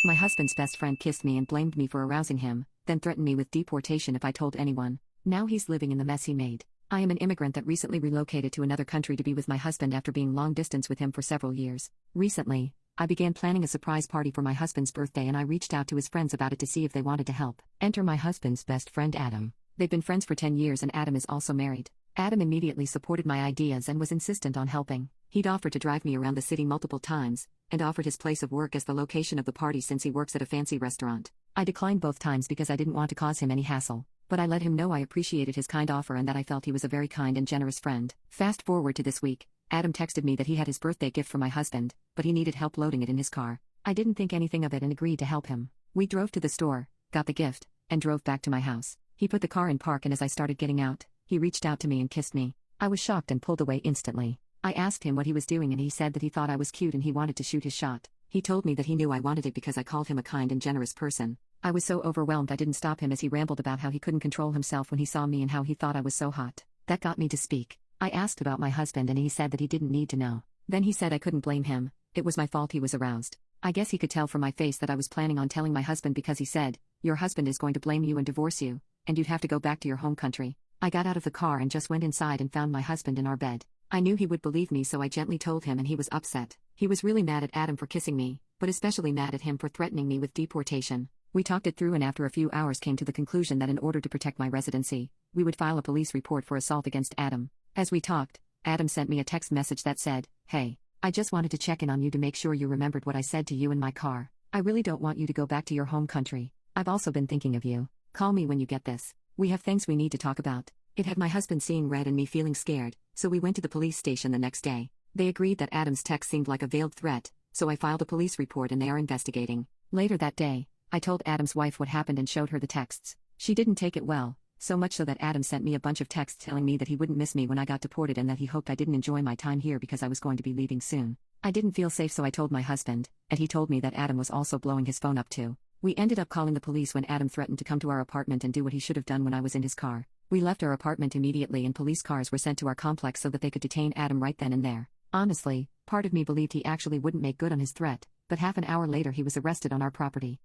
My husband's best friend kissed me and blamed me for arousing him, then threatened me with deportation if I told anyone. Now he's living in the mess he made. I am an immigrant that recently relocated to another country to be with my husband after being long distance with him for several years. Recently, I began planning a surprise party for my husband's birthday and I reached out to his friends about it to see if they wanted to help. Enter my husband's best friend Adam. They've been friends for 10 years and Adam is also married. Adam immediately supported my ideas and was insistent on helping. He'd offered to drive me around the city multiple times, and offered his place of work as the location of the party since he works at a fancy restaurant. I declined both times because I didn't want to cause him any hassle, but I let him know I appreciated his kind offer and that I felt he was a very kind and generous friend. Fast forward to this week, Adam texted me that he had his birthday gift for my husband, but he needed help loading it in his car. I didn't think anything of it and agreed to help him. We drove to the store, got the gift, and drove back to my house. He put the car in park and as I started getting out, he reached out to me and kissed me. I was shocked and pulled away instantly. I asked him what he was doing and he said that he thought I was cute and he wanted to shoot his shot. He told me that he knew I wanted it because I called him a kind and generous person. I was so overwhelmed I didn't stop him as he rambled about how he couldn't control himself when he saw me and how he thought I was so hot. That got me to speak. I asked about my husband and he said that he didn't need to know. Then he said I couldn't blame him, it was my fault he was aroused. I guess he could tell from my face that I was planning on telling my husband because he said, "Your husband is going to blame you and divorce you, and you'd have to go back to your home country." I got out of the car and just went inside and found my husband in our bed. I knew he would believe me so I gently told him and he was upset. He was really mad at Adam for kissing me, but especially mad at him for threatening me with deportation. We talked it through and after a few hours came to the conclusion that in order to protect my residency, we would file a police report for assault against Adam. As we talked, Adam sent me a text message that said, "Hey, I just wanted to check in on you to make sure you remembered what I said to you in my car. I really don't want you to go back to your home country. I've also been thinking of you. Call me when you get this. We have things we need to talk about." It had my husband seeing red and me feeling scared, so we went to the police station the next day. They agreed that Adam's text seemed like a veiled threat, so I filed a police report and they are investigating. Later that day, I told Adam's wife what happened and showed her the texts. She didn't take it well, so much so that Adam sent me a bunch of texts telling me that he wouldn't miss me when I got deported and that he hoped I didn't enjoy my time here because I was going to be leaving soon. I didn't feel safe so I told my husband, and he told me that Adam was also blowing his phone up too. We ended up calling the police when Adam threatened to come to our apartment and do what he should have done when I was in his car. We left our apartment immediately and police cars were sent to our complex so that they could detain Adam right then and there. Honestly, part of me believed he actually wouldn't make good on his threat, but half an hour later he was arrested on our property.